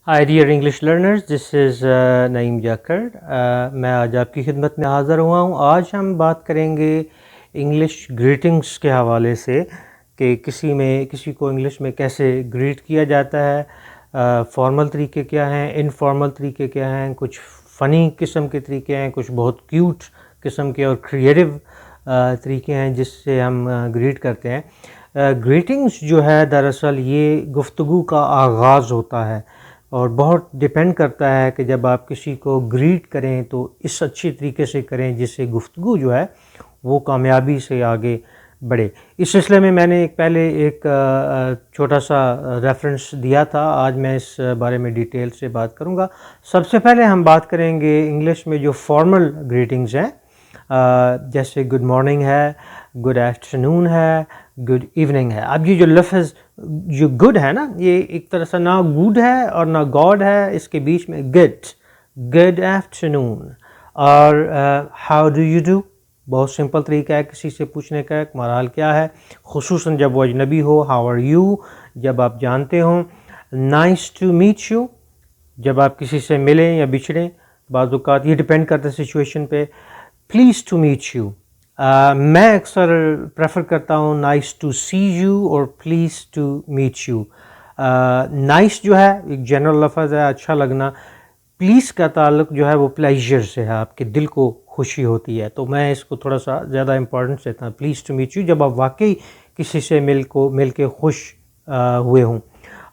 Hi dear English learners, this is Naeem Jakar. मैं आज आपकी खिदमत में हाज़िर हुआ हूँ। आज हम बात करेंगे इंग्लिश ग्रीटिंग्स के हवाले से कि किसी को इंग्लिश में कैसे ग्रीट किया जाता है। फॉर्मल तरीके क्या हैं, इनफॉर्मल तरीके क्या हैं, कुछ फ़नी किस्म के तरीके हैं, कुछ बहुत क्यूट किस्म के और क्रिएटिव तरीके हैं जिससे हम ग्रीट करते हैं। ग्रीटिंग्स जो है दरअसल ये गुफ्तगू का आगाज़ होता है और बहुत डिपेंड करता है कि जब आप किसी को ग्रीट करें तो इस अच्छी तरीके से करें जिससे गुफ्तगू जो है वो कामयाबी से आगे बढ़े। इस सिलसिले में मैंने पहले एक छोटा सा रेफरेंस दिया था। आज मैं इस बारे में डिटेल से बात करूंगा। सबसे पहले हम बात करेंगे इंग्लिश में जो फॉर्मल ग्रीटिंग्स हैं, जैसे गुड मॉर्निंग है, गुड आफ्टरनून है, गुड इवनिंग है। अब ये जो लफ्ज़ जो गुड है ना, ये एक तरह से ना गुड है और ना गॉड है, इसके बीच में गुड आफ्टरनून। और हाउ डू यू डू, बहुत सिंपल तरीका है किसी से पूछने का, तुम्हारा हाल क्या है, खुसूसन जब वो अजनबी हो। हाउ आर यू जब आप जानते हो। नाइस टू मीट यू जब आप किसी से मिलें या बिछड़ें, बाज़ औक़ात ये डिपेंड करता है सिचुएशन पे। प्लीज़ टू मीट यू, मैं अक्सर प्रेफर करता हूँ नाइस टू सी यू और please to meet you. Nice जो है एक जनरल लफ्ज़ है, अच्छा लगना। प्लीज़ का ताल्लुक जो है वो प्लेजर से है, आपके दिल को खुशी होती है, तो मैं इसको थोड़ा सा ज़्यादा इंपॉर्टेंस देता हूँ। प्लीज़ टू मीट यू जब आप वाकई किसी से मिल के खुश हुए हों।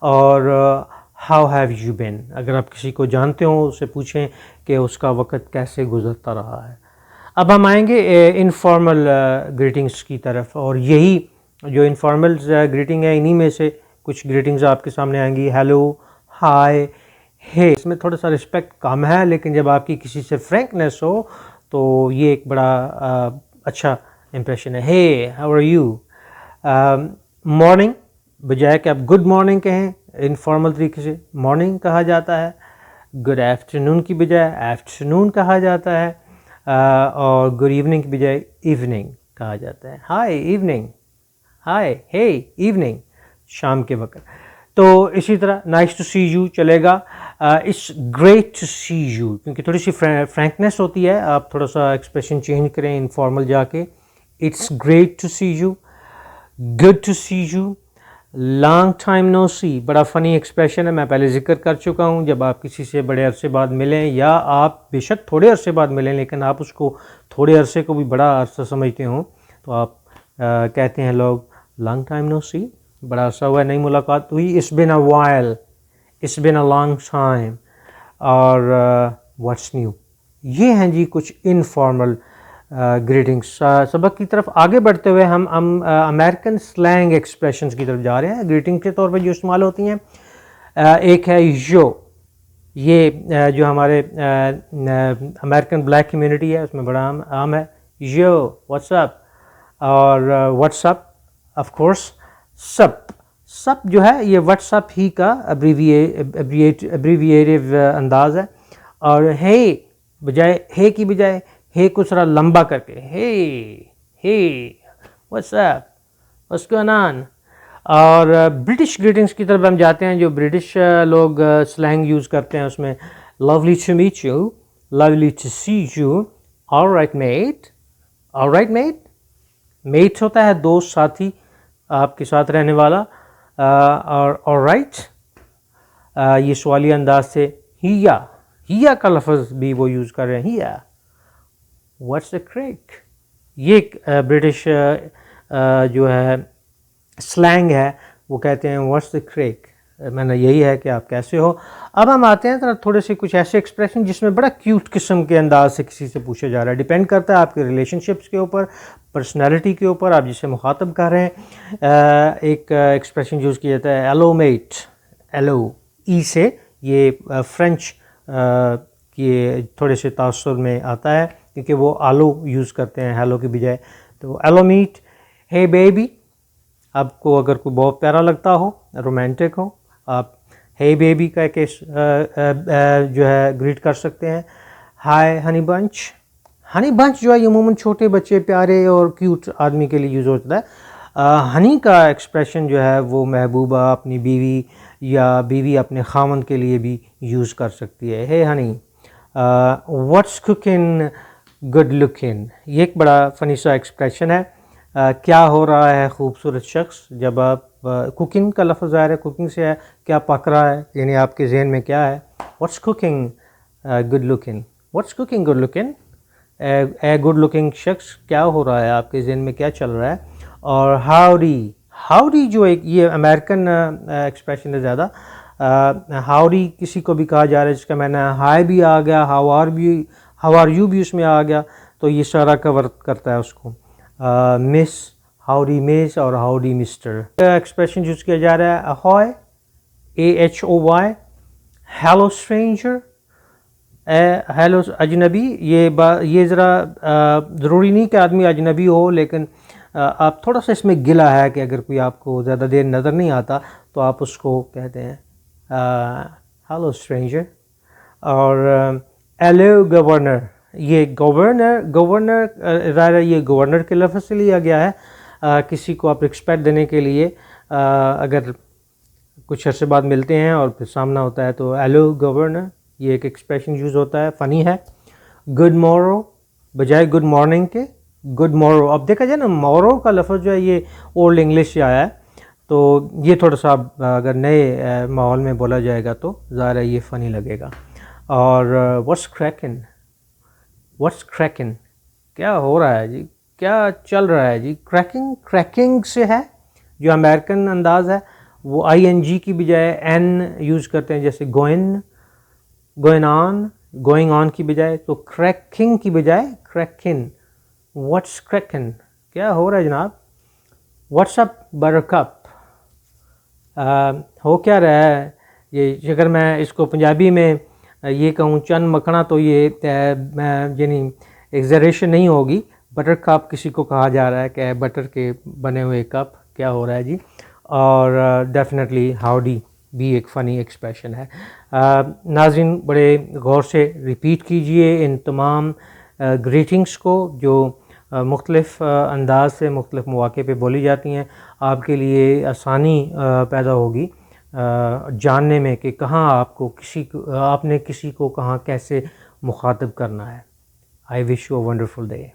और हाउ हैव यू बिन, अगर आप किसी को जानते हो उससे पूछें कि उसका वक़्त कैसे गुज़रता रहा है। अब हम आएंगे इनफॉर्मल ग्रीटिंग्स की तरफ, और यही जो इनफॉर्मल ग्रीटिंग है इन्हीं में से कुछ ग्रीटिंग्स आपके सामने आएंगी। हेलो, हाय, हे। इसमें थोड़ा सा रिस्पेक्ट कम है, लेकिन जब आपकी किसी से फ्रैंकनेस हो तो ये एक बड़ा अच्छा इम्प्रेशन है। हे, हाउ आर यू। मॉर्निंग बजाय कि आप गुड मॉर्निंग कहें, इनफॉर्मल तरीके से मॉर्निंग कहा जाता है। गुड आफ्टरनून की बजाय आफ्टरनून कहा जाता है। और गुड इवनिंग की बजाय इवनिंग कहा जाता है। हाय इवनिंग, हाय हे इवनिंग, शाम के वक्त। तो इसी तरह नाइस टू सी यू चलेगा। It's great to see you, क्योंकि थोड़ी सी फ्रैंकनेस होती है, आप थोड़ा सा एक्सप्रेशन चेंज करें इनफॉर्मल जाके। It's great to see you, good to see you, long time no see, बड़ा फ़नी एक्सप्रेशन है, मैं पहले जिक्र कर चुका हूँ। जब आप किसी से बड़े अरसे बाद मिलें, या आप बेशक थोड़े अरसे बाद मिलें लेकिन आप उसको थोड़े अरसे को भी बड़ा अरसा समझते हो, तो आप कहते हैं लोग लॉन्ग टाइम नो सी, बड़ा अरसा हुआ नई मुलाकात हुई। It's been a while, it's been a long time, और व्हाट्स न्यू। ये हैं जी कुछ इनफॉर्मल ग्रीटिंग्स। सबक की तरफ आगे बढ़ते हुए हम अमेरिकन स्लैंग एक्सप्रेशंस की तरफ जा रहे हैं। ग्रीटिंग के तौर पर जो इस्तेमाल होती हैं, एक है यो। ये जो हमारे अमेरिकन ब्लैक कम्युनिटी है उसमें बड़ा आम है। यो, व्हाट्सअप, और व्हाट्सअप ऑफ कोर्स सप। सप जो है ये व्हाट्सअप ही का एब्रीविएटिव अंदाज है। और हे बजाय, हे की बजाय हे को थोड़ा लंबा करके हे व्हाट्सअप, व्हाट्स गोइंग ऑन। और ब्रिटिश ग्रीटिंग्स की तरफ हम जाते हैं। जो ब्रिटिश लोग स्लैंग यूज़ करते हैं उसमें lovely to meet you, lovely to see you, alright mate. Alright mate, mate होता है दोस्त, साथी, आपके साथ रहने वाला। और ऑलराइट ये सवालिया अंदाज से हिया का लफ्ज़ भी वो यूज़ कर रहे हैं, हिया। व्हाट्स द क्रेक, ये ब्रिटिश जो है स्लैंग है, वो कहते हैं व्हाट्स द क्रेक, मैंने यही है कि आप कैसे हो। अब हम आते हैं तरह थोड़े से कुछ ऐसे एक्सप्रेशन जिसमें बड़ा क्यूट किस्म के अंदाज से किसी से पूछा जा रहा है। डिपेंड करता है आपके रिलेशनशिप्स के ऊपर, पर्सनैलिटी के ऊपर, आप जिसे मुखातब कर रहे हैं। एक एक्सप्रेशन यूज़ किया जाता है एलो मेट। एलो ई से ये फ्रेंच के थोड़े से तासुर में आता है, क्योंकि वो आलो यूज़ करते हैं हेलो की बजाय। तो एलो मीट, हे बेबी, आपको अगर कोई बहुत प्यारा लगता हो, रोमांटिक हो, आप हे बेबी कह के जो है ग्रीट कर सकते हैं। हाय हनी बंच। हनी बंच जो है ये अमूमन छोटे बच्चे, प्यारे और क्यूट आदमी के लिए यूज़ होता है। हनी का एक्सप्रेशन जो है वो महबूबा, अपनी बीवी या बीवी अपने खामन के लिए भी यूज़ कर सकती है। Hey honey what's cooking good looking, ये एक बड़ा फ़नी सा एक्सप्रेशन है। क्या हो रहा है खूबसूरत शख्स, जब आप कुकिंग का लफ्ज़ ज़ाहिर है कुकिंग से है, क्या पक रहा है, यानी आपके जहन में क्या है। What's cooking good looking, what's cooking good looking, a good looking शख्स, क्या हो रहा है, आपके जहन में क्या चल रहा है। और हाउडी, हाउडी जो एक ये अमेरिकन एक्सप्रेशन है ज़्यादा। हाउडी किसी को भी कहा जा रहा है जिसका मैंने हाय भी आ गया, हाउ आर यू भी उसमें आ गया, तो ये सारा कवर करता है उसको। मिस, हाउडी मिस और हाउडी मिस्टर। एक्सप्रेशन यूज़ किया जा रहा है अहॉय, AHOY, हेलो स्ट्रेंजर, हेलो अजनबी। ये ज़रा ज़रूरी नहीं कि आदमी अजनबी हो, लेकिन आप थोड़ा सा इसमें गिला है कि अगर कोई आपको ज़्यादा देर नज़र नहीं आता तो आप उसको कहते हैं हेलो स्ट्रेंजर। और हेलो गवर्नर, ये गवर्नर ज़ाहिर है ये गवर्नर के लफ्ज़ से लिया गया है। किसी को आप रिस्पेक्ट देने के लिए अगर कुछ अर्से बाद मिलते हैं और फिर सामना होता है तो हेलो गवर्नर, ये एक एक्सप्रेशन यूज़ होता है, फ़नी है। गुड मॉरो बजाय गुड मॉर्निंग के गुड मॉरो। अब देखा जाए ना, मॉरो का लफ्ज़ जो है ये ओल्ड इंग्लिश से आया है, तो ये थोड़ा सा अगर नए माहौल में बोला जाएगा तो ज़ाहिर है ये फ़नी लगेगा। और व्हाट्स क्रैकिंग, व्हाट्स क्रैकिंग, क्या हो रहा है जी, क्या चल रहा है जी। क्रैकिंग, क्रैकिंग से है, जो अमेरिकन अंदाज़ है वो ING की बजाय N यूज़ करते हैं, जैसे गोइंग ऑन की बजाय, तो क्रैकिंग की बजाय क्रैकिंग। व्हाट्स क्रैकिंग, क्या हो रहा है जनाब। व्हाट्सअप बटरकप, हो क्या रहा है। ये अगर मैं इसको पंजाबी में ये कहूँ चंद मखना, तो ये यानी एग्जरेशन नहीं होगी। बटर कप किसी को कहा जा रहा है कि बटर के बने हुए कप, क्या हो रहा है जी। और डेफिनेटली हाउडी भी एक फ़नी एक्सप्रेशन है। नाज़रीन बड़े गौर से रिपीट कीजिए इन तमाम ग्रीटिंग्स को जो मुख्तलिफ़ अंदाज से मुख्तलिफ़ मौक़े पे बोली जाती हैं। आपके लिए आसानी पैदा होगी जानने में कि कहाँ आपने किसी को कहाँ कैसे मुखातब करना है। I wish you a wonderful day.